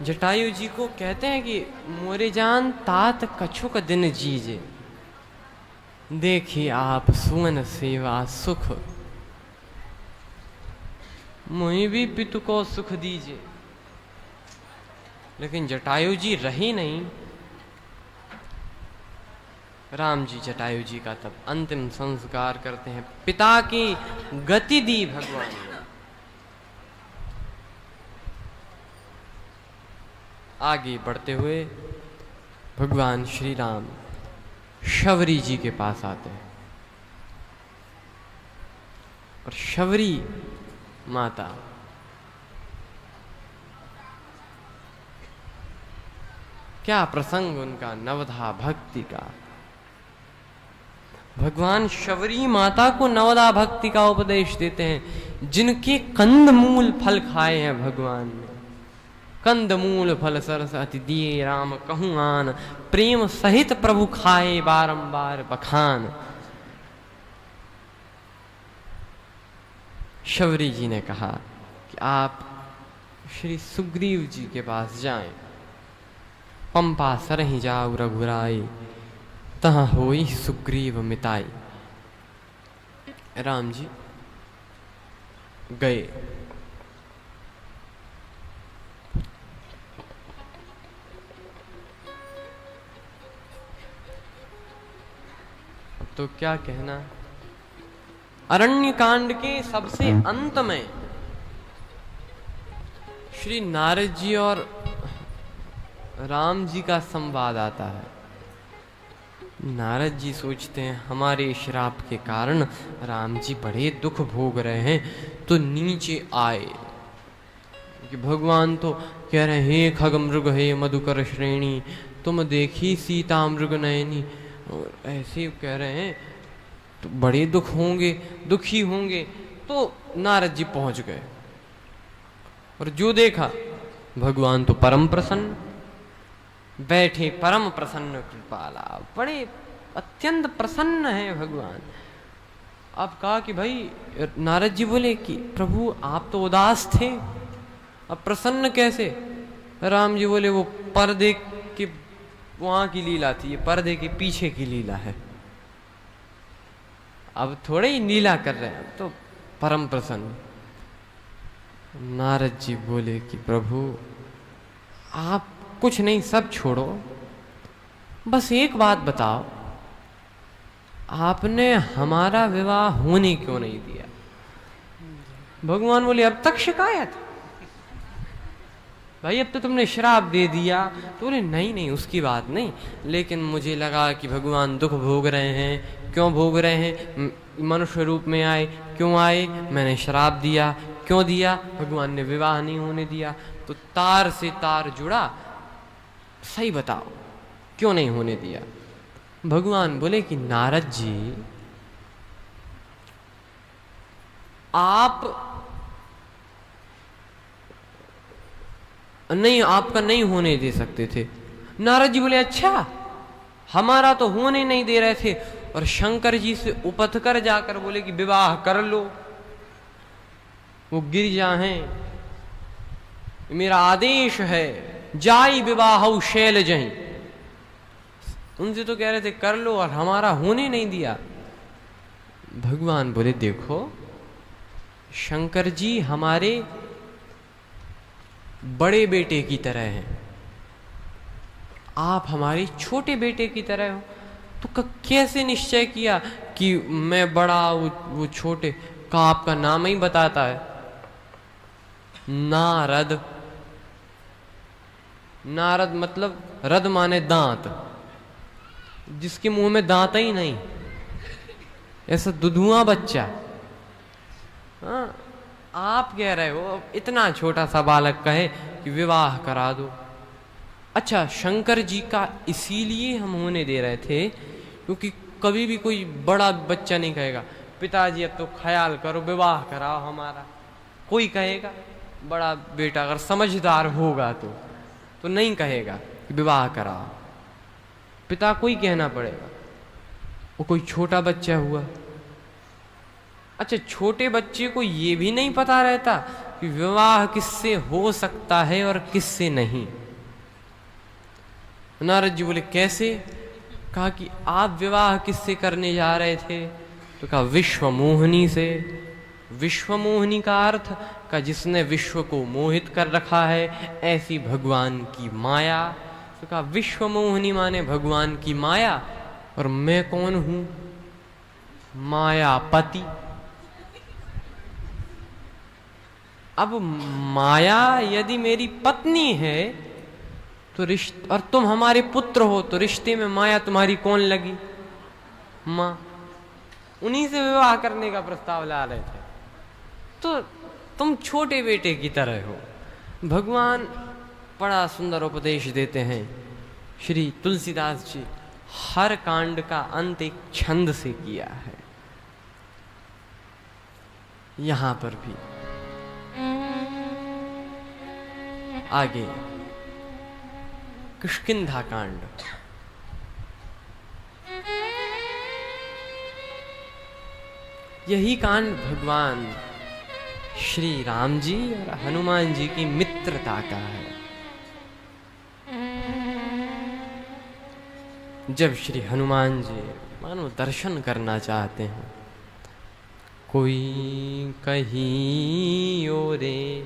जटायु जी को कहते हैं कि मोरे जान तात कछुक दिन जीजे, देखिए आप सुवन सेवा सुख, मुझे भी पितु को सुख दीजिए। लेकिन जटायु जी रही नहीं। राम जी जटायु जी का तब अंतिम संस्कार करते हैं। पिता की गति दी भगवान ने। आगे बढ़ते हुए भगवान श्री राम शबरी जी के पास आते हैं और शबरी माता क्या प्रसंग उनका नवधा भक्ति का। भगवान शबरी माता को नवधा भक्ति का उपदेश देते हैं, जिनके कंदमूल फल खाए हैं भगवान ने। कंदमूल फल सरस अति दिए राम कहूँ आन, प्रेम सहित प्रभु खाए बारंबार बखान। शबरी जी ने कहा कि आप श्री सुग्रीव जी के पास जाएं। पंपा सरहि जाऊ रघुराई, तहाँ होई सुग्रीव मिताई। राम जी गए। अब तो क्या कहना। अरण्य कांड के सबसे अंत में श्री नारद जी और राम जी का संवाद आता है। नारद जी सोचते हैं हमारे श्राप के कारण राम जी बड़े दुख भोग रहे हैं, तो नीचे आए। कि भगवान तो कह रहे हैं हे खग मृग हे मधुकर श्रेणी, तुम देखी सीता मृग नयनी। और ऐसे कह रहे हैं तो बड़े दुख होंगे, दुखी होंगे। तो नारद जी पहुंच गए और जो देखा भगवान तो परम प्रसन्न बैठे, परम प्रसन्न कृपाला, बड़े अत्यंत प्रसन्न है भगवान। अब कहा कि भाई, नारद जी बोले कि प्रभु आप तो उदास थे, अब प्रसन्न कैसे। राम जी बोले वो पर्दे के वहां की लीला थी, ये पर्दे के पीछे की लीला है, अब थोड़े ही लीला कर रहे हैं, तो परम प्रसन्न। नारद जी बोले कि प्रभु आप कुछ नहीं, सब छोड़ो, बस एक बात बताओ, आपने हमारा विवाह होने क्यों नहीं दिया। भगवान बोले अब तक शिकायत, भाई अब तो तुमने श्राप दे दिया। तो बोले नहीं नहीं उसकी बात नहीं, लेकिन मुझे लगा कि भगवान दुख भोग रहे हैं। क्यों भोग रहे हैं, मनुष्य रूप में आए, क्यों आए, मैंने श्राप दिया, क्यों दिया, भगवान ने विवाह नहीं होने दिया। तो तार से तार जुड़ा, सही बताओ क्यों नहीं होने दिया। भगवान बोले कि नारद जी आप नहीं, आपका नहीं होने दे सकते थे। नारद जी बोले अच्छा, हमारा तो होने नहीं दे रहे थे, और शंकर जी से उपथ कर जाकर बोले कि विवाह कर लो। वो गिरिजा हैं, मेरा आदेश है, जाई विवाह शैल जहीं। उनसे तो कह रहे थे कर लो, और हमारा होने नहीं दिया। भगवान बोले देखो शंकर जी हमारे बड़े बेटे की तरह हैं, आप हमारे छोटे बेटे की तरह हो। तो कैसे निश्चय किया कि मैं बड़ा वो छोटे का, आपका नाम ही बताता है नारद। नारद मतलब रद माने दांत, जिसके मुंह में दांत ही नहीं, ऐसा दुधुआ बच्चा। हाँ, आप कह रहे हो इतना छोटा सा बालक कहे कि विवाह करा दो। अच्छा, शंकर जी का इसीलिए हम होने दे रहे थे क्योंकि कभी भी कोई बड़ा बच्चा नहीं कहेगा पिताजी अब तो ख्याल करो विवाह कराओ हमारा। कोई कहेगा, बड़ा बेटा अगर समझदार होगा तो नहीं कहेगा कि विवाह कराओ, पिता को ही कहना पड़ेगा। वो कोई छोटा बच्चा हुआ, अच्छा छोटे बच्चे को ये भी नहीं पता रहता कि विवाह किससे हो सकता है और किससे नहीं। नारद जी बोले कैसे? कहा कि आप विवाह किससे करने जा रहे थे? तो कहा विश्वमोहिनी से। विश्वमोहिनी का अर्थ का जिसने विश्व को मोहित कर रखा है, ऐसी भगवान की माया। तो कहा विश्वमोहिनी माने भगवान की माया, और मैं कौन हूं? मायापति। अब माया यदि मेरी पत्नी है तो रिश्ते, और तुम हमारे पुत्र हो, तो रिश्ते में माया तुम्हारी कौन लगी? मां। उन्हीं से विवाह करने का प्रस्ताव ला रहे थे। तो तुम छोटे बेटे की तरह हो। भगवान बड़ा सुंदर उपदेश देते हैं। श्री तुलसीदास जी हर कांड का अंत एक छंद से किया है। यहां पर भी आगे किष्किंधा कांड। यही कांड भगवान श्री राम जी और हनुमान जी की मित्रता का है। जब श्री हनुमान जी मानो दर्शन करना चाहते हैं, कोई कहीं ओरे